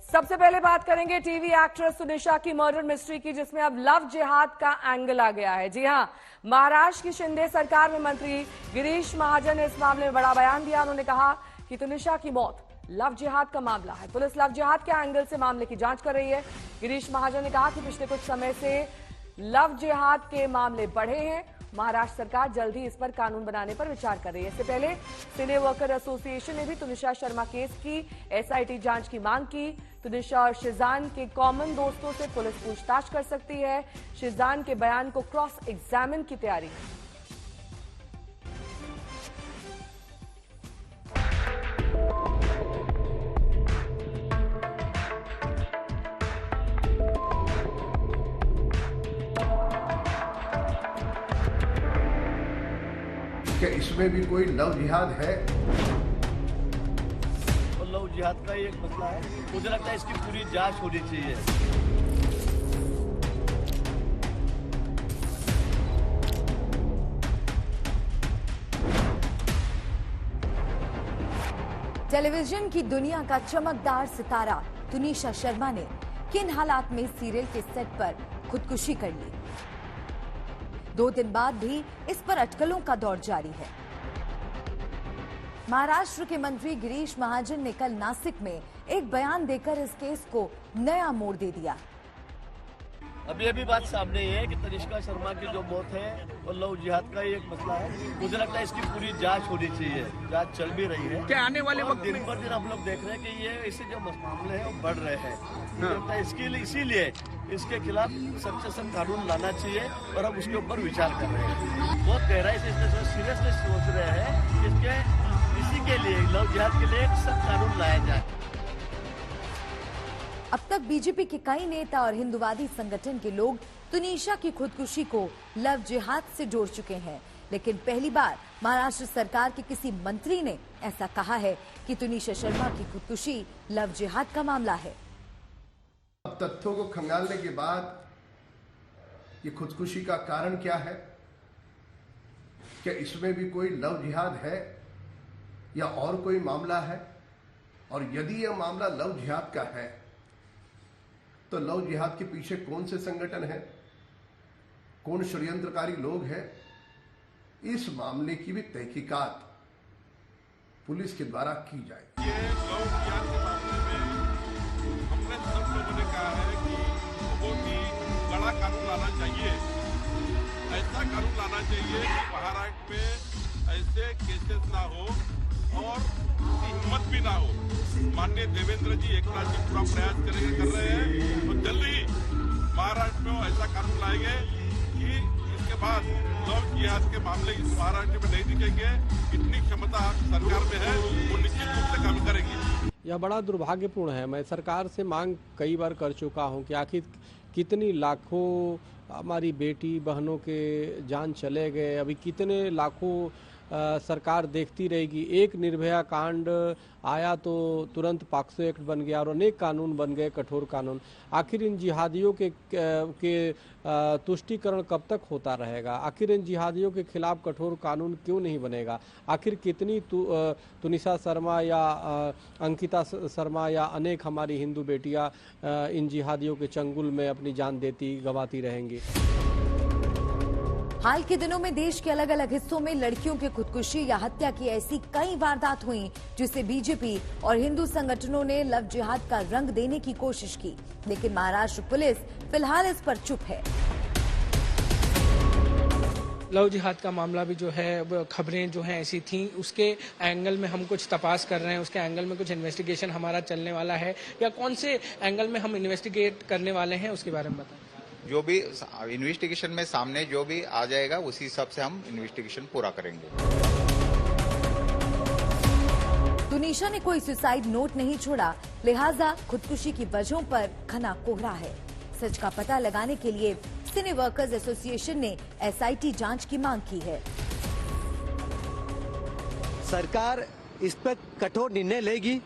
सबसे पहले बात करेंगे टीवी एक्ट्रेस तुनिशा की मर्डर मिस्ट्री की, जिसमें अब लव जिहाद का एंगल आ गया है। जी हां, महाराष्ट्र की शिंदे सरकार में मंत्री गिरीश महाजन ने इस मामले में बड़ा बयान दिया। उन्होंने कहा कि तुनिशा की मौत लव जिहाद का मामला है। पुलिस लव जिहाद के एंगल से मामले की जांच कर रही है। गिरीश महाजन ने कहा कि पिछले कुछ समय से लव जिहाद के मामले बढ़े हैं। महाराष्ट्र सरकार जल्द ही इस पर कानून बनाने पर विचार कर रही है। इससे पहले सिने वर्कर एसोसिएशन ने भी तुनिशा शर्मा केस की एसआईटी जांच की मांग की। तुनिशा और शिजान के कॉमन दोस्तों से पुलिस पूछताछ कर सकती है। शिजान के बयान को क्रॉस एग्जामिन की तैयारी है। क्या इसमें भी कोई लव जिहाद है? और लव जिहाद का ही एक मसला है। मुझे लगता है इसकी पूरी जांच होनी चाहिए। टेलीविजन की दुनिया का चमकदार सितारा तुनिशा शर्मा ने किन हालात में सीरियल के सेट पर खुदकुशी कर ली? 2 दिन बाद भी इस पर अटकलों का दौर जारी है। महाराष्ट्र के मंत्री गिरीश महाजन ने कल नासिक में एक बयान देकर इस केस को नया मोड़ दे दिया। अब ये भी बात सामने है कि तुनिशा शर्मा की जो मौत है और लव जिहाद का ही एक मसला है। मुझे लगता है इसकी पूरी जांच होनी चाहिए। जांच चल भी रही है। क्या आने वाले वक्त दिन पर दिन हम लोग देख रहे हैं कि ये ऐसे जो मामले हैं वो बढ़ रहे हैं। मुझे लगता है इसके लिए इसीलिए इसके खिलाफ सख्त से सख्त कानून लाना चाहिए और हम उसके ऊपर विचार कर रहे हैं। बहुत गहराई से इसमें सीरियसली सोच रहे हैं इसके इसी के लिए लव जिहाद के लिए एक सख्त कानून लाया जाए। अब तक बीजेपी के कई नेता और हिंदुवादी संगठन के लोग तुनिशा की खुदकुशी को लव जिहाद से जोड़ चुके हैं, लेकिन पहली बार महाराष्ट्र सरकार के किसी मंत्री ने ऐसा कहा है कि तुनिशा शर्मा की खुदकुशी लव जिहाद का मामला है। अब तथ्यों को खंगालने के बाद ये खुदकुशी का कारण क्या है? क्या इसमें भी कोई लव जिहाद है या और कोई मामला है? और यदि यह मामला लव जिहाद का है तो लव जिहाद के पीछे कौन से संगठन है, कौन षड्यंत्रकारी लोग हैं? इस मामले की भी तहकीकात पुलिस के द्वारा की जाए। ये लव जिहाद के मामले में हमने सब लोगों ने कहा है कि बहुत ही बड़ा कानून लाना चाहिए। ऐसा कानून लाना चाहिए कि महाराष्ट्र में ऐसे केसेस ना हो और हिम्मत भी ना हो। माननीय देवेंद्र जी, एकनाथ जी पूरा प्रयास कर रहे हैं तो जल्दी ही महाराष्ट्र में ऐसा कानून लाएंगे कि इसके बाद लव जिहाद के मामले इस महाराष्ट्र में नहीं दिखेंगे। इतनी क्षमता सरकार में है, वो निश्चित रूप से काम करेंगी। यह बड़ा दुर्भाग्यपूर्ण है। मैं सरकार से मांग कई बार कर चुका हूं कि आखिर कितनी लाखों हमारी बेटी बहनों के जान चले गए, अभी कितने लाखों सरकार देखती रहेगी। एक निर्भया कांड आया तो तुरंत पॉक्सो एक्ट बन गया और अनेक कानून बन गए, कठोर कानून। आखिर इन जिहादियों के तुष्टीकरण कब तक होता रहेगा? आखिर इन जिहादियों के खिलाफ कठोर कानून क्यों नहीं बनेगा? आखिर कितनी तुनिशा शर्मा या अंकिता शर्मा या अनेक हमारी हिंदू बेटियां इन जिहादियों के चंगुल में अपनी जान गंवाती रहेंगी? हाल के दिनों में देश के अलग अलग हिस्सों में लड़कियों की खुदकुशी या हत्या की ऐसी कई वारदात हुई जिसे बीजेपी और हिंदू संगठनों ने लव जिहाद का रंग देने की कोशिश की, लेकिन महाराष्ट्र पुलिस फिलहाल इस पर चुप है। लव जिहाद का मामला भी जो है, खबरें जो हैं ऐसी थी, उसके एंगल में हम कुछ तपास कर रहे हैं, उसके एंगल में कुछ इन्वेस्टिगेशन हमारा चलने वाला है, या कौन से एंगल में हम इन्वेस्टिगेट करने वाले हैं उसके बारे में बताएं। जो भी इन्वेस्टिगेशन में सामने जो भी आ जाएगा उसी हिसाब से हम इन्वेस्टिगेशन पूरा करेंगे। तुनिशा ने कोई सुसाइड नोट नहीं छोड़ा, लिहाजा खुदकुशी की वजहों पर घना कोहरा है। सच का पता लगाने के लिए सिने वर्कर्स एसोसिएशन ने एसआईटी जांच की मांग की है। सरकार इस पर कठोर निर्णय लेगी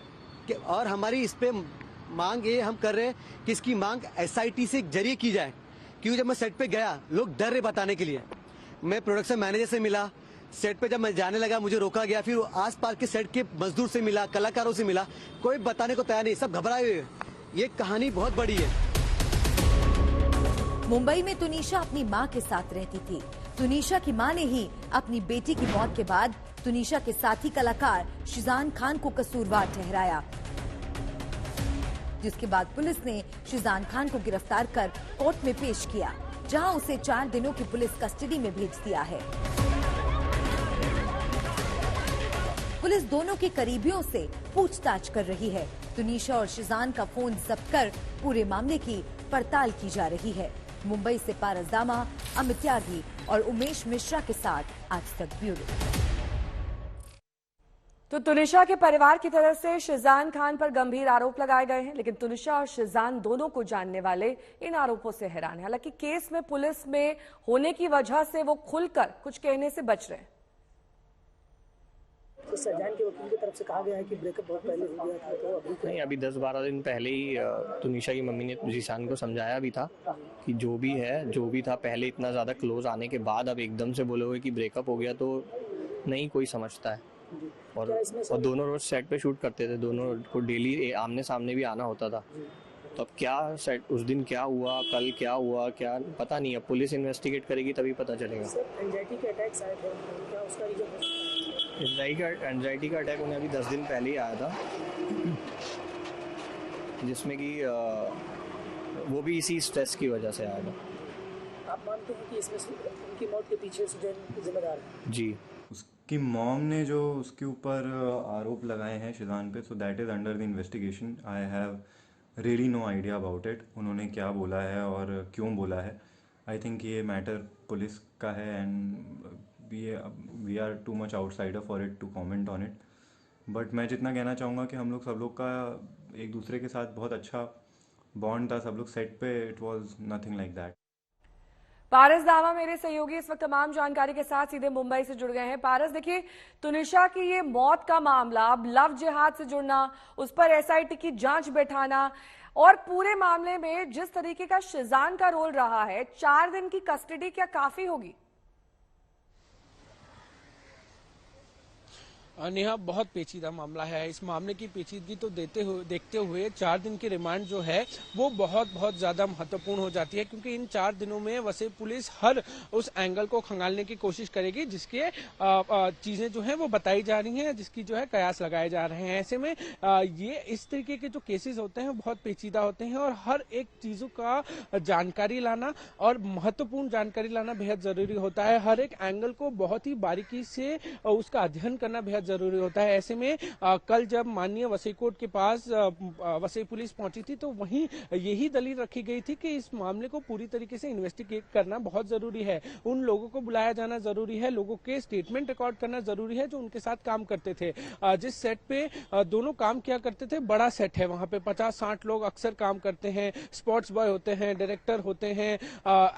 और हमारी इस पे मांग ये हम कर रहे हैं कि इसकी मांग एसआईटी से जरिए की जाए। क्योंकि जब मैं सेट पे गया, लोग डर रहे बताने के लिए। मैं प्रोडक्शन मैनेजर से मिला, सेट पे जब मैं जाने लगा मुझे रोका गया, फिर आसपास के सेट के मजदूर से मिला, कलाकारों से मिला, कोई बताने को तैयार नहीं, सब घबराए हुए ये कहानी बहुत बड़ी है। मुंबई में तुनिशा अपनी मां के साथ रहती थी। तुनिशा की मां ने ही अपनी बेटी की मौत के बाद तुनिशा के साथी कलाकार शिजान खान को कसूरवार ठहराया, जिसके बाद पुलिस ने शिजान खान को गिरफ्तार कर कोर्ट में पेश किया, जहां उसे 4 दिनों की पुलिस कस्टडी में भेज दिया है। पुलिस दोनों के करीबियों से पूछताछ कर रही है। तुनिशा और शिजान का फोन जब्त कर पूरे मामले की पड़ताल की जा रही है। मुंबई से पारस दामा, अमित त्यागी और उमेश मिश्रा के साथ आज तक ब्यूरो। तो तुनिशा के परिवार की तरफ से शिजान खान पर गंभीर आरोप लगाए गए हैं, लेकिन तुनिशा और शिजान दोनों को जानने वाले इन आरोपों से हैरान हैं। हालांकि केस में पुलिस में होने की वजह से वो खुलकर कुछ कहने से बच रहे हैं। तो सजान के वकील की तरफ से कहा गया है कि ब्रेकअप बहुत पहले हो गया था, तो अभी नहीं, अभी 10-12 दिन पहले ही तुनिशा की मम्मी ने जीशान को समझाया भी था कि जो भी था पहले इतना ज़्यादा क्लोज आने के बाद अब एकदम से बोलोगे कि ब्रेकअप हो गया तो नहीं कोई समझता है। और दोनों रोज सेट पे शूट करते थे, दोनों को डेली आमने सामने भी आना होता था। तो अब क्या सेट उस दिन क्या हुआ, कल क्या हुआ, क्या पता नहीं। अब पुलिस इन्वेस्टिगेट करेगी तभी पता चलेगा। एंजाइटी के अटैक्स आए थे, क्या उसका रीजन है? एंजाइटी का अटैक उन्हें अभी 10 दिन पहले ही आया था, जिसमें कि वो भी इसी स्ट्रेस की वजह से आया था। आप मानते हैं कि इसमें उनकी मौत के पीछे सुजैन जिम्मेदार है? जी, उसकी मॉम ने जो उसके ऊपर आरोप लगाए हैं शिजान पे, so that is under the investigation. I have really no idea about it, उन्होंने क्या बोला है और क्यों बोला है। आई थिंक ये मैटर पुलिस का है and we are too much outsider for it to comment on it. But मैं जितना कहना चाहूँगा कि हम लोग का एक दूसरे के साथ बहुत अच्छा बॉन्ड था, सब लोग सेट पे, it was nothing like that. Paras Dama मेरे सहयोगी इस वक्त तमाम जानकारी के साथ सीधे मुंबई से जुड़ गए हैं। पारस, देखिए, तुनिशा की ये मौत का मामला, अब लव जिहाद से जुड़ना, उस पर एसआईटी की जांच बैठाना और पूरे मामले में जिस तरीके का शिजान का रोल रहा है, 4 दिन की कस्टडी क्या काफी होगी? नेहा, बहुत पेचीदा मामला है। इस मामले की पेचीदगी तो देखते हुए 4 दिन की रिमांड जो है वो बहुत ज्यादा महत्वपूर्ण हो जाती है, क्योंकि इन 4 दिनों में वैसे पुलिस हर उस एंगल को खंगालने की कोशिश करेगी जिसके चीजें जो है वो बताई जा रही हैं, जिसकी जो है कयास लगाए जा रहे हैं। ऐसे में ये इस तरीके के जो केसेस होते हैं बहुत पेचीदा होते हैं और हर एक चीजों का जानकारी लाना और महत्वपूर्ण जानकारी लाना बेहद जरूरी होता है। हर एक एंगल को बहुत ही बारीकी से उसका अध्ययन करना बेहद जरूरी होता है। ऐसे में कल जब माननीय वसई कोर्ट के पास वसई पुलिस पहुंची थी तो वहीं यही दलील रखी गई थी कि इस मामले को पूरी तरीके से इन्वेस्टिगेट करना बहुत जरूरी है। उन लोगों को बुलाया जाना जरूरी है, लोगों के स्टेटमेंट रिकॉर्ड करना जरूरी है जो उनके साथ काम करते थे। जिस सेट पे दोनों काम किया करते थे, बड़ा सेट है, वहां पे 50-60 लोग अक्सर काम करते हैं। स्पोर्ट्स बॉय होते हैं, डायरेक्टर होते हैं,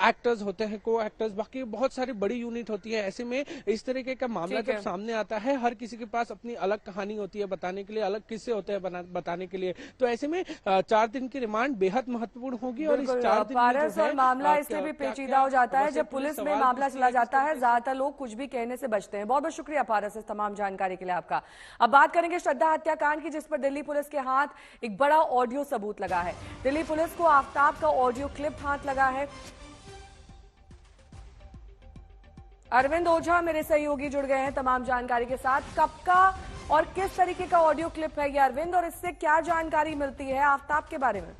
एक्टर्स होते हैं, को एक्टर्स, बाकी बहुत सारी बड़ी यूनिट होती है। ऐसे में इस तरीके का मामला जब सामने आता है, हर किसी के पास अपनी अलग कहानी होती है बताने के लिए, अलग किस्से होते हैं बताने के लिए। तो ऐसे में 4 दिन की रिमांड बेहद महत्वपूर्ण होगी। और इस 4 दिन पारस और मामला इसलिए भी पेचीदा हो जाता है जब पुलिस में मामला चला जाता है, ज्यादातर लोग कुछ भी कहने से बचते हैं। बहुत बहुत शुक्रिया पारस इस तमाम जानकारी के लिए आपका। अब बात करेंगे श्रद्धा हत्याकांड की, जिस पर दिल्ली पुलिस के हाथ एक बड़ा ऑडियो सबूत लगा है। दिल्ली पुलिस को आफ्ताब का ऑडियो क्लिप हाथ लगा है। अरविंद ओझा मेरे सहयोगी जुड़ गए हैं तमाम जानकारी के साथ। कब का और किस तरीके का ऑडियो क्लिप है ये अरविंद, और इससे क्या जानकारी मिलती है आफ्ताब के बारे में?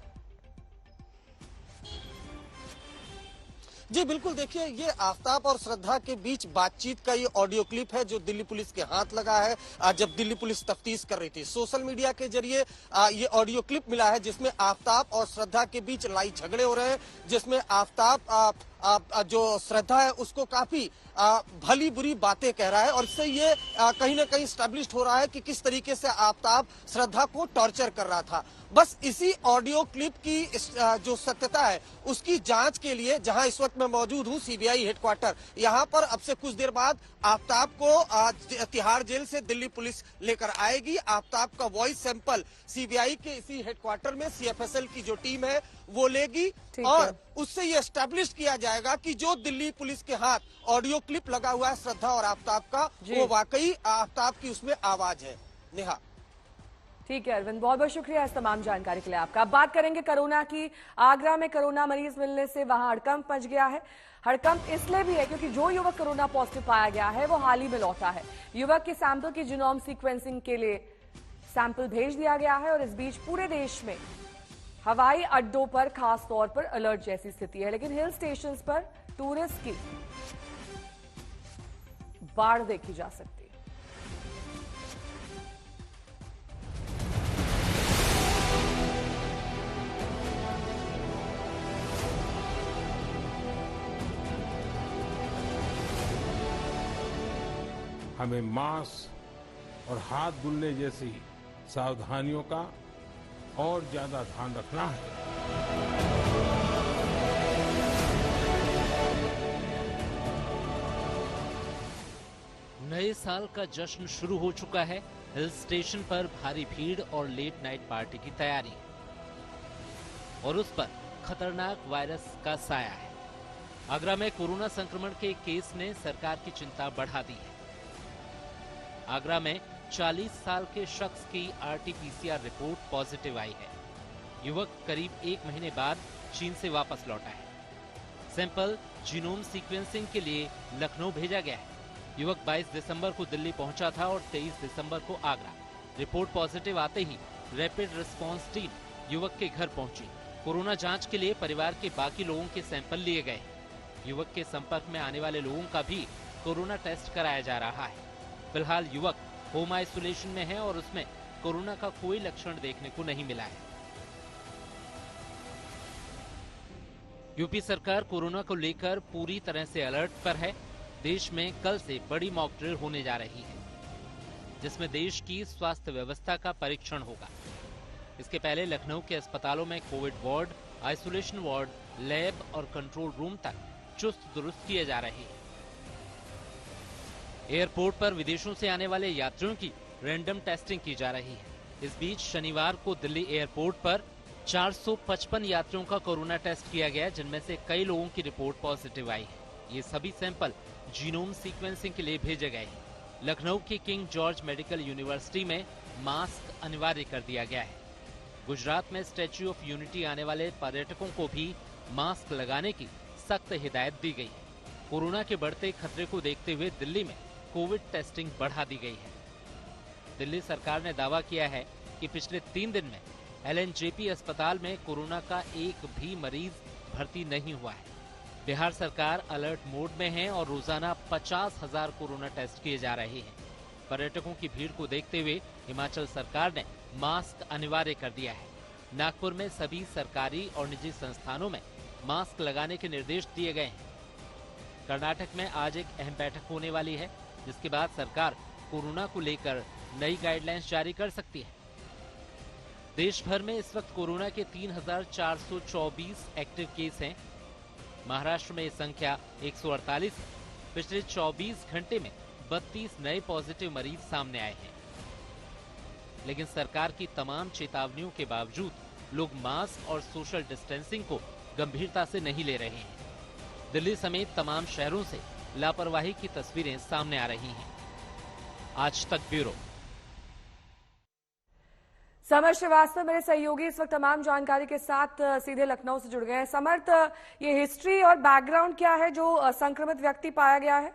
जी बिल्कुल, देखिए, ये आफ्ताब और श्रद्धा के बीच बातचीत का ये ऑडियो क्लिप है जो दिल्ली पुलिस के हाथ लगा है जब दिल्ली पुलिस तफ्तीश कर रही थी। सोशल मीडिया के जरिए ये ऑडियो क्लिप मिला है जिसमें आफ्ताब और श्रद्धा के बीच लड़ाई झगड़े हो रहे हैं, जिसमें आफ्ताब जो श्रद्धा है उसको काफी भली बुरी बातें कह रहा है। और इससे ये कहीं ना कहीं स्टैब्लिश्ड हो रहा है कि किस तरीके से आफ्ताब श्रद्धा को टॉर्चर कर रहा था। बस इसी ऑडियो क्लिप की जो सत्यता है उसकी जांच के लिए जहां इस वक्त मैं मौजूद हूं, सीबीआई हेडक्वार्टर, यहां पर अब से कुछ देर बाद आफ्ताब को तिहाड़ जेल से दिल्ली पुलिस लेकर आएगी। आफ्ताब का वॉइस सैंपल सीबीआई के इसी हेडक्वार्टर में सीएफएसएल की जो टीम है वो लेगी और उससे ये एस्टैब्लिश किया जाएगा कि जो दिल्ली पुलिस के हाथ ऑडियो क्लिप लगा हुआ है श्रद्धा और आफ्ताब का, वो वाकई आफ्ताब की उसमें आवाज है। नेहा, ठीक है अरविंद, बहुत बहुत शुक्रिया इस तमाम जानकारी के लिए आपका। अब बात करेंगे कोरोना की। आगरा में कोरोना मरीज मिलने से वहां हड़कंप मच गया है। हड़कंप इसलिए भी है क्योंकि जो युवक कोरोना पॉजिटिव पाया गया है वो हाल ही में लौटा है। युवक के सैंपल की जीनोम सीक्वेंसिंग के लिए सैंपल भेज दिया गया है और इस बीच पूरे देश में हवाई अड्डों पर खास तौर पर अलर्ट जैसी स्थिति है, लेकिन हिल स्टेशंस पर टूरिस्ट की बाढ़ देखी जा सकती है। हमें मास्क और हाथ धुलने जैसी सावधानियों का और ज्यादा ध्यान रखना है। नए साल का जश्न शुरू हो चुका है। हिल स्टेशन पर भारी भीड़ और लेट नाइट पार्टी की तैयारी है और उस पर खतरनाक वायरस का साया है। आगरा में कोरोना संक्रमण के केस ने सरकार की चिंता बढ़ा दी है। आगरा में 40 साल के शख्स की आरटीपीसीआर रिपोर्ट पॉजिटिव आई है। युवक करीब 1 महीने बाद चीन से वापस लौटा है। सैंपल जीनोम सीक्वेंसिंग के लिए लखनऊ भेजा गया है। युवक 22 दिसंबर को दिल्ली पहुंचा था और 23 दिसंबर को आगरा। रिपोर्ट पॉजिटिव आते ही रैपिड रिस्पांस टीम युवक के घर पहुंची। कोरोना जांच के लिए परिवार के बाकी लोगों के सैंपल लिए गए। युवक के संपर्क में आने वाले लोगों का भी कोरोना टेस्ट कराया जा रहा है। फिलहाल युवक होम आइसोलेशन में है और उसमें कोरोना का कोई लक्षण देखने को नहीं मिला है। यूपी सरकार कोरोना को लेकर पूरी तरह से अलर्ट पर है। देश में कल से बड़ी मॉक ड्रिल होने जा रही है, जिसमें देश की स्वास्थ्य व्यवस्था का परीक्षण होगा। इसके पहले लखनऊ के अस्पतालों में Covid ward, isolation ward, lab और कंट्रोल रूम तक चुस्त दुरुस्त किए जा रहे हैं। एयरपोर्ट पर विदेशों से आने वाले यात्रियों की रैंडम टेस्टिंग की जा रही है। इस बीच शनिवार को दिल्ली एयरपोर्ट पर 455 यात्रियों का कोरोना टेस्ट किया गया, जिनमें से कई लोगों की रिपोर्ट पॉजिटिव आई है। ये सभी सैंपल जीनोम सीक्वेंसिंग के लिए भेजे गए हैं। लखनऊ की किंग जॉर्ज मेडिकल यूनिवर्सिटी में मास्क अनिवार्य कर दिया गया है। गुजरात में स्टैच्यू ऑफ यूनिटी आने वाले पर्यटकों को भी मास्क लगाने की सख्त हिदायत दी गई है। कोरोना के बढ़ते खतरे को देखते हुए दिल्ली में कोविड टेस्टिंग बढ़ा दी गई है। दिल्ली सरकार ने दावा किया है कि पिछले 3 दिन में एलएनजेपी अस्पताल में कोरोना का एक भी मरीज भर्ती नहीं हुआ है। बिहार सरकार अलर्ट मोड में है और रोजाना 50,000 कोरोना टेस्ट किए जा रहे हैं। पर्यटकों की भीड़ को देखते हुए हिमाचल सरकार ने मास्क अनिवार्य कर दिया है। नागपुर में सभी सरकारी और निजी संस्थानों में मास्क लगाने के निर्देश दिए गए हैं। कर्नाटक में आज एक अहम बैठक होने वाली है, जिसके बाद सरकार कोरोना को लेकर नई गाइडलाइंस जारी कर सकती है। देश भर में इस वक्त कोरोना के 3,424 एक्टिव केस हैं। महाराष्ट्र में ये संख्या 148 है। पिछले 24 घंटे में 32 नए पॉजिटिव मरीज सामने आए हैं। लेकिन सरकार की तमाम चेतावनियों के बावजूद लोग मास्क और सोशल डिस्टेंसिंग को गंभीरता से नहीं ले रहे हैं। दिल्ली समेत तमाम शहरों से लापरवाही की तस्वीरें सामने आ रही हैं। आज तक ब्यूरो। समर्थ श्रीवास्तव मेरे सहयोगी इस वक्त तमाम जानकारी के साथ सीधे लखनऊ से जुड़ गए हैं। समर्थ, ये हिस्ट्री और बैकग्राउंड क्या है जो संक्रमित व्यक्ति पाया गया है?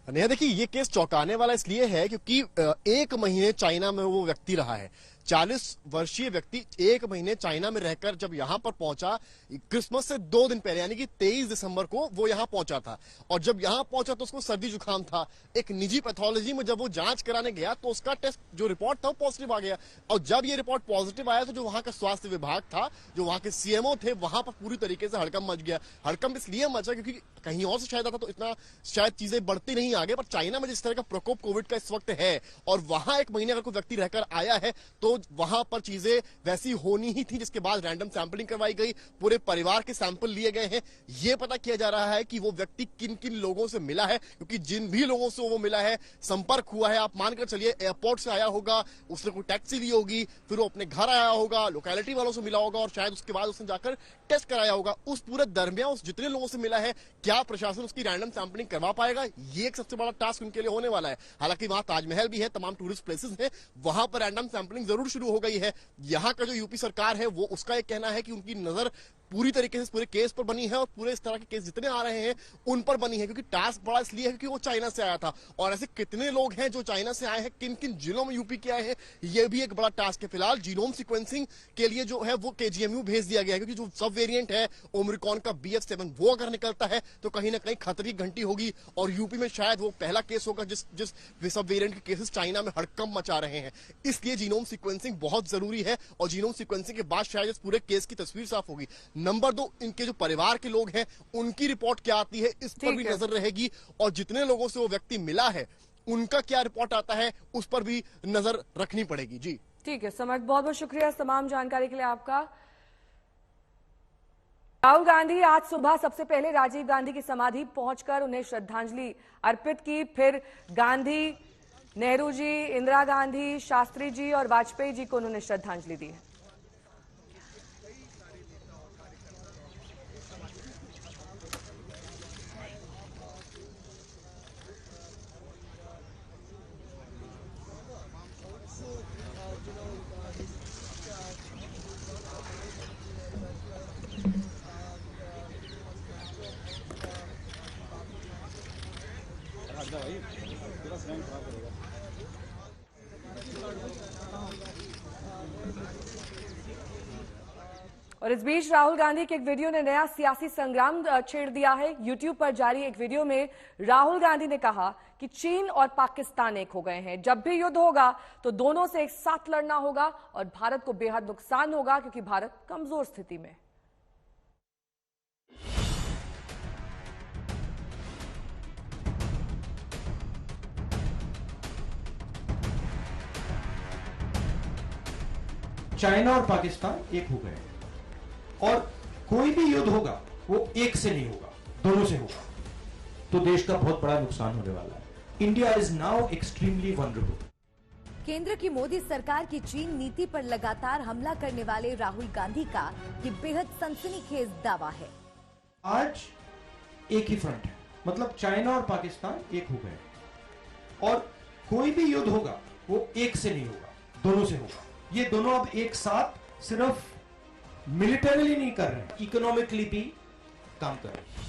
नेहा, देखिए ये केस चौंकाने वाला इसलिए है क्योंकि 1 महीने चाइना में वो व्यक्ति रहा है। 40 वर्षीय व्यक्ति 1 महीने चाइना में रहकर जब यहां पर पहुंचा, क्रिसमस से 2 दिन पहले यानी कि 23 दिसंबर को वो यहां पहुंचा था। और जब यहां पहुंचा तो उसको सर्दी जुकाम था। एक निजी पैथोलॉजी में जब वो जांच कराने गया तो उसका टेस्ट जो रिपोर्ट था वो पॉजिटिव आ गया। और जब ये रिपोर्ट पॉजिटिव आया तो जो वहां का स्वास्थ्य विभाग था, जो वहां के सीएमओ थे, वहां पर पूरी तरीके से हड़कंप मच गया। हड़कंप इसलिए मचा क्योंकि कहीं और से शायद आता तो इतना शायद चीजें बढ़ती नहीं आगे, पर चाइना में जिस तरह का प्रकोप कोविड का इस वक्त है और वहां 1 महीने अगर कोई व्यक्ति रहकर आया है तो तो वहां पर चीजें वैसी होनी ही थी, जिसके बाद रैंडम सैंपलिंग करवाई गई, पूरे परिवार के सैंपल लिए गए हैं। ये पता किया जा रहा है कि वो व्यक्ति किन किन लोगों से मिला है, क्योंकि जिन भी लोगों से वो मिला है, संपर्क हुआ है, आप मानकर चलिए एयरपोर्ट से आया होगा, उसने कोई टैक्सी ली होगी, फिर वो अपने घर आया होगा, लोकेलिटी वालों से मिला होगा और शायद उसके बाद उसने जाकर टेस्ट कराया होगा। उस पूरे दरमियान उस जितने लोगों से मिला है, क्या प्रशासन उसकी रैंडम सैंपलिंग करवा पाएगा? ये एक सबसे बड़ा टास्क उनके लिए होने वाला है। हालांकि वहां ताजमहल भी है, तमाम टूरिस्ट प्लेसेस हैं, वहां पर रैंडम सैंपलिंग जरूर शुरू हो गई है। यहां का जो यूपी सरकार है वो उसका एक कहना है कि उनकी नजर पूरी तरीके से पूरे केस पर बनी है और पूरे इस तरह के केस जितने आ रहे हैं उन पर बनी है, क्योंकि टास्क बड़ा इसलिए है क्योंकि वो चाइना से आया था और ऐसे कितने लोग हैं जो चाइना से आए हैं, किन किन जिलों में यूपी के आए हैं, ये भी एक बड़ा टास्क है। फिलहाल जीनोम सीक्वेंसिंग के लिए जो है वो केजीएमयू भेज दिया गया है, क्योंकि जो सब वेरिएंट है ओमिक्रॉन का BF7 वो अगर निकलता है तो कहीं ना कहीं खतरे की घंटी होगी और यूपी में शायद वो पहला केस होगा जिस सब वेरिएंट के केसेस चाइना में हड़कंप मचा रहे हैं। इसलिए जीनोम सीक्वेंसिंग बहुत जरूरी है और जीनोम सीक्वेंसिंग के बाद शायद इस पूरे केस की तस्वीर साफ होगी। नंबर 2, इनके जो परिवार के लोग हैं उनकी रिपोर्ट क्या आती है, इस पर भी नजर रहेगी और जितने लोगों से वो व्यक्ति मिला है उनका क्या रिपोर्ट आता है उस पर भी नजर रखनी पड़ेगी। जी ठीक है समर्थ, बहुत बहुत शुक्रिया इस तमाम जानकारी के लिए आपका। राहुल गांधी आज सुबह सबसे पहले राजीव गांधी की समाधि पहुंचकर उन्हें श्रद्धांजलि अर्पित की, फिर गांधी, नेहरू जी, इंदिरा गांधी, शास्त्री जी और वाजपेयी जी को उन्होंने श्रद्धांजलि दी है। और इस बीच राहुल गांधी के एक वीडियो ने नया सियासी संग्राम छेड़ दिया है। यूट्यूब पर जारी एक वीडियो में राहुल गांधी ने कहा कि चीन और पाकिस्तान एक हो गए हैं, जब भी युद्ध होगा तो दोनों से एक साथ लड़ना होगा और भारत को बेहद नुकसान होगा क्योंकि भारत कमजोर स्थिति में। चाइना और पाकिस्तान एक हो गए और कोई भी युद्ध होगा वो एक से नहीं होगा, दोनों से होगा, तो देश का बहुत बड़ा नुकसान होने वाला है। India is now extremely vulnerable. केंद्र की मोदी सरकार की चीन नीति पर लगातार हमला करने वाले राहुल गांधी का ये बेहद सनसनीखेज दावा है। आज एक ही फ्रंट है, मतलब चाइना और पाकिस्तान एक हो गए और कोई भी युद्ध होगा वो एक से नहीं होगा, दोनों से होगा। ये दोनों अब एक साथ सिर्फ मिलिटरीली नहीं कर रहे, इकोनॉमिकली भी काम कर रहे।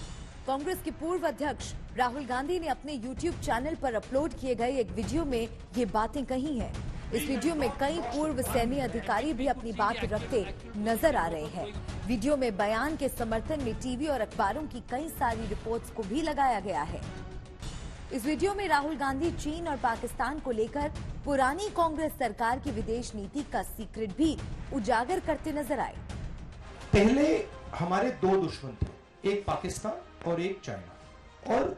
कांग्रेस के पूर्व अध्यक्ष राहुल गांधी ने अपने YouTube चैनल पर अपलोड किए गए एक वीडियो में ये बातें कही हैं। इस वीडियो में कई पूर्व सैन्य अधिकारी भी अपनी बात रखते नजर आ रहे हैं। वीडियो में बयान के समर्थन में टीवी और अखबारों की कई सारी रिपोर्ट्स को भी लगाया गया है। इस वीडियो में राहुल गांधी चीन और पाकिस्तान को लेकर पुरानी कांग्रेस सरकार की विदेश नीति का सीक्रेट भी उजागर करते नजर आए। पहले हमारे दो दुश्मन थे, एक पाकिस्तान और एक चाइना, और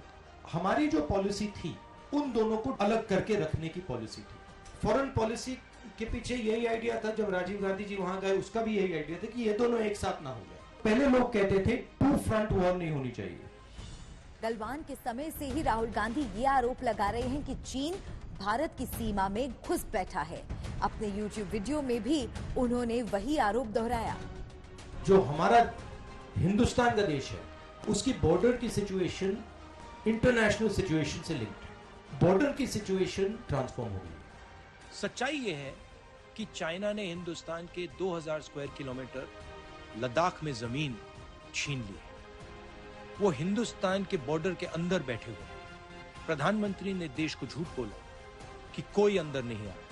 हमारी जो पॉलिसी थी उन दोनों को अलग करके रखने की पॉलिसी थी। फॉरेन पॉलिसी के पीछे यही आइडिया था, जब राजीव गांधी जी वहां गए उसका भी यही आइडिया था कि ये दोनों एक साथ ना हो जाए। पहले लोग कहते थे टू फ्रंट वॉर नहीं होनी चाहिए। गलवान के समय से ही राहुल गांधी ये आरोप लगा रहे हैं कि चीन भारत की सीमा में घुस बैठा है। अपने YouTube वीडियो में भी उन्होंने वही आरोप दोहराया। जो हमारा हिंदुस्तान का देश है उसकी बॉर्डर की सिचुएशन इंटरनेशनल सिचुएशन से लिंक्ड है। बॉर्डर की सिचुएशन ट्रांसफॉर्म हो गई। सच्चाई ये है कि चाइना ने हिंदुस्तान के 2000 स्क्वायर किलोमीटर लद्दाख में जमीन छीन ली है। वो हिंदुस्तान के बॉर्डर के अंदर बैठे हुए हैं। प्रधानमंत्री ने देश को झूठ बोला कि कोई अंदर नहीं आया।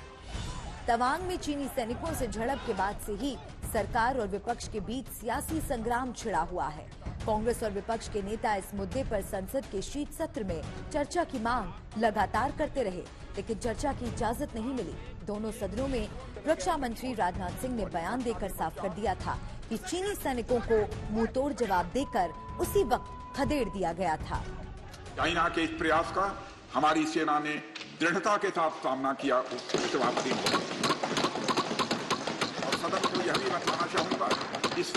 तवांग में चीनी सैनिकों से झड़प के बाद से ही सरकार और विपक्ष के बीच सियासी संग्राम छिड़ा हुआ है। कांग्रेस और विपक्ष के नेता इस मुद्दे पर संसद के शीत सत्र में चर्चा की मांग लगातार करते रहे, लेकिन चर्चा की इजाजत नहीं मिली। दोनों सदनों में रक्षा मंत्री राजनाथ सिंह ने बयान देकर साफ कर दिया था कि चीनी सैनिकों को मुंहतोड़ जवाब देकर उसी वक्त खदेड़ दिया गया था। चाइना के इस प्रयास का हमारी सेना ने दृढ़ता के साथ सामना किया। जवाब यह भी बताना चाहूंगा, इस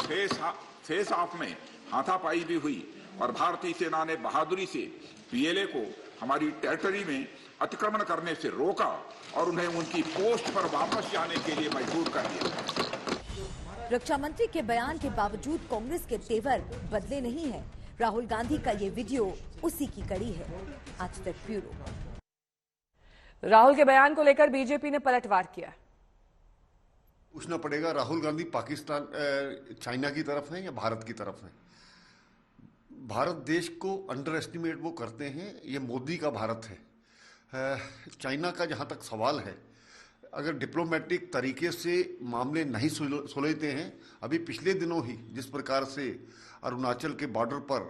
फेस ऑफ में हाथापाई भी हुई और भारतीय सेना ने बहादुरी से पीएलए को हमारी टेरिटरी में अतिक्रमण करने से रोका और उन्हें उनकी पोस्ट पर वापस जाने के लिए मजबूर कर दिया। रक्षा मंत्री के बयान के बावजूद कांग्रेस के तेवर बदले नहीं है। राहुल गांधी का ये वीडियो उसी की कड़ी है। आज तक ब्यूरो। राहुल के बयान को लेकर बीजेपी ने पलटवार किया। पूछना पड़ेगा, राहुल गांधी पाकिस्तान चाइना की तरफ है या भारत की तरफ है? भारत देश को अंडर एस्टिमेट वो करते हैं, ये मोदी का भारत है। चाइना का जहां तक सवाल है, अगर डिप्लोमेटिक तरीके से मामले नहीं सुलझते हैं, अभी पिछले दिनों ही जिस प्रकार से अरुणाचल के बॉर्डर पर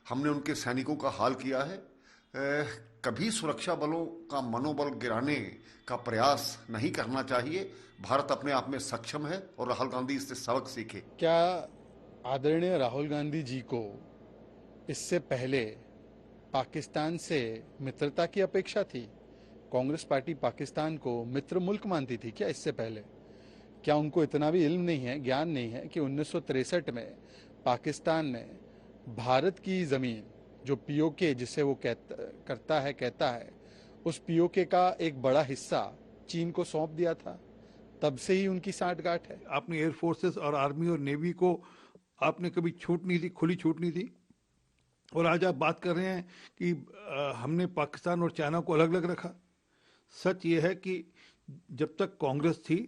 हमने उनके सैनिकों का हाल किया है, कभी सुरक्षा बलों का मनोबल गिराने का प्रयास नहीं करना चाहिए। भारत अपने आप में सक्षम है और राहुल गांधी इससे सबक सीखे। क्या आदरणीय राहुल गांधी जी को इससे पहले पाकिस्तान से मित्रता की अपेक्षा थी? कांग्रेस पार्टी पाकिस्तान को मित्र मुल्क मानती थी क्या इससे पहले? क्या उनको इतना भी इल्म नहीं है, ज्ञान नहीं है कि 1963 में पाकिस्तान ने भारत की जमीन, जो पीओके जिसे वो कहता है, उस पीओके का एक बड़ा हिस्सा चीन को सौंप दिया था? तब से ही उनकी साठगांठ है। अपनी एयरफोर्सेस और आर्मी और नेवी को आपने कभी छूट नहीं दी, खुली छूट नहीं दी। और आज आप बात कर रहे हैं कि हमने पाकिस्तान और चाइना को अलग अलग रखा। सच ये है कि जब तक कांग्रेस थी,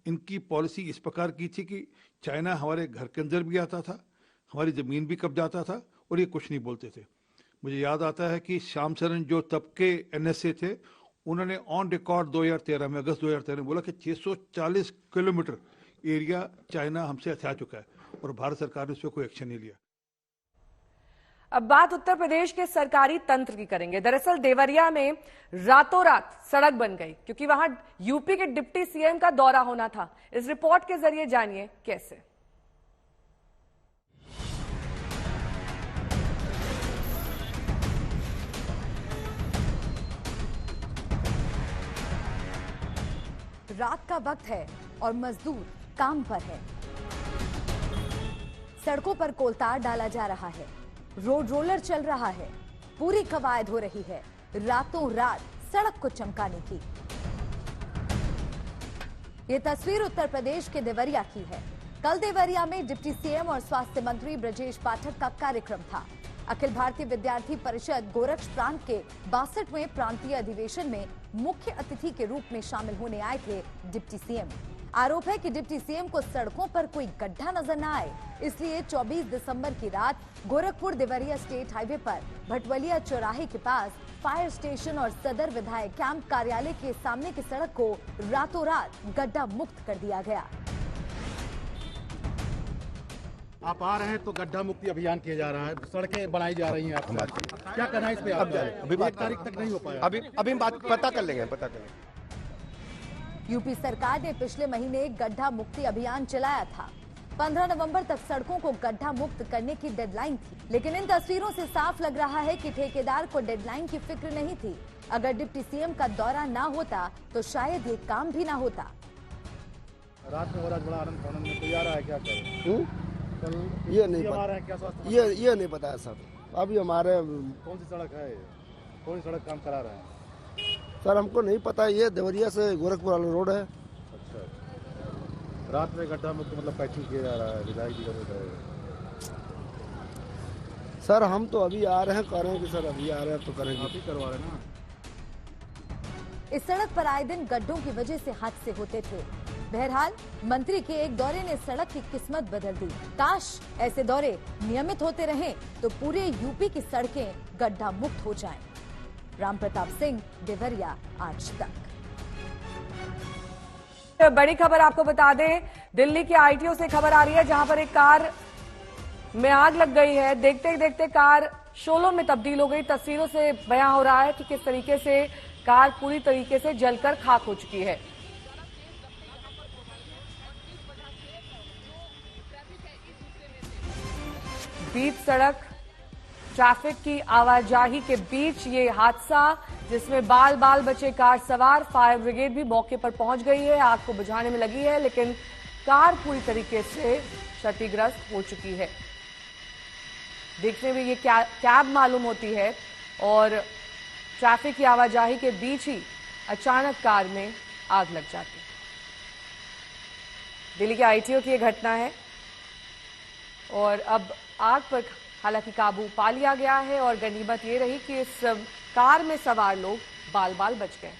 इनकी पॉलिसी इस प्रकार की थी कि चाइना हमारे घर के अंदर भी आता था, हमारी ज़मीन भी कब्जाता था और ये कुछ नहीं बोलते थे। मुझे याद आता है कि श्याम सरन जो तब के NSA थे, उन्होंने ऑन रिकॉर्ड 2013 में, अगस्त 2013 में बोला कि 640 किलोमीटर एरिया चाइना हमसे हथिया चुका है और भारत सरकार ने उस पर कोई एक्शन नहीं लिया। अब बात उत्तर प्रदेश के सरकारी तंत्र की करेंगे। दरअसल देवरिया में रातों रात सड़क बन गई क्योंकि वहां यूपी के डिप्टी सीएम का दौरा होना था। इस रिपोर्ट के जरिए जानिए कैसे। रात का वक्त है और मजदूर काम पर है। सड़कों पर कोलतार डाला जा रहा है, रोड रोलर चल रहा है, पूरी कवायद हो रही है रातों रात सड़क को चमकाने की। ये तस्वीर उत्तर प्रदेश के देवरिया की है। कल देवरिया में डिप्टी सीएम और स्वास्थ्य मंत्री ब्रजेश पाठक का कार्यक्रम था। अखिल भारतीय विद्यार्थी परिषद गोरक्ष प्रांत के 62वें प्रांतीय अधिवेशन में मुख्य अतिथि के रूप में शामिल होने आए थे डिप्टी सीएम। आरोप है कि डिप्टी सीएम को सड़कों पर कोई गड्ढा नजर न आए, इसलिए 24 दिसंबर की रात गोरखपुर देवरिया स्टेट हाईवे पर भटवलिया चौराहे के पास फायर स्टेशन और सदर विधायक कैंप कार्यालय के सामने की सड़क को रातों रात गड्ढा मुक्त कर दिया गया। आप आ रहे हैं तो गड्ढा मुक्ति अभियान किया जा रहा है, सड़कें बनाई जा रही हैं। आप क्या करना है इस पे? अभी 1 तारीख तक नहीं हो पाया। अभी बात पता कर लेंगे। यूपी सरकार ने पिछले महीने गड्ढा मुक्ति अभियान चलाया था। 15 नवंबर तक सड़कों को गड्ढा मुक्त करने की डेडलाइन थी, लेकिन इन तस्वीरों से साफ लग रहा है कि ठेकेदार को डेडलाइन की फिक्र नहीं थी। अगर डिप्टी सीएम का दौरा ना होता तो शायद ये काम भी ना होता। रात में हो रहा बड़ा आनंद फानंद में, कोई आ रहा है क्या करें? ये नहीं पता, ये नहीं पता है सर। अभी हमारे कौन सी सड़क है, कौन सी सड़क काम करा रहा है सर? हमको नहीं पता। ये देवरिया से गोरखपुर वाला रोड है। अच्छा, रात में गड्ढा मुक्त मतलब पैचिंग किया जा रहा है, विधायक जी का सर? हम तो अभी आ रहे हैं, कह रहे हैं कि सर अभी आ रहे हैं तो करेंगे। आप ही करवा रहे हैं ना। इस सड़क पर आए दिन गड्ढों की वजह से हादसे होते थे। बहरहाल मंत्री के एक दौरे ने सड़क की किस्मत बदल दी। काश ऐसे दौरे नियमित होते रहें तो पूरे यूपी की सड़कें गड्ढा मुक्त हो जाएं। राम प्रताप सिंह, देवरिया, आज तक। बड़ी खबर आपको बता दें, दिल्ली के आईटीओ से खबर आ रही है जहां पर एक कार में आग लग गई है। देखते ही देखते कार शोलों में तब्दील हो गई। तस्वीरों से बयां हो रहा है कि किस तरीके से कार पूरी तरीके से जलकर खाक हो चुकी है। बीच सड़क ट्रैफिक की आवाजाही के बीच ये हादसा, जिसमें बाल बाल बचे कार सवार। फायर ब्रिगेड भी मौके पर पहुंच गई है, आग को बुझाने में लगी है, लेकिन कार पूरी तरीके से क्षतिग्रस्त हो चुकी है। देखने में ये कैब मालूम होती है और ट्रैफिक की आवाजाही के बीच ही अचानक कार में आग लग जाती है। दिल्ली के आईटीओ की यह घटना है और अब आग पर हालांकि काबू पा लिया गया है और गनीमत ये रही कि इस कार में सवार लोग बाल बाल बच गए।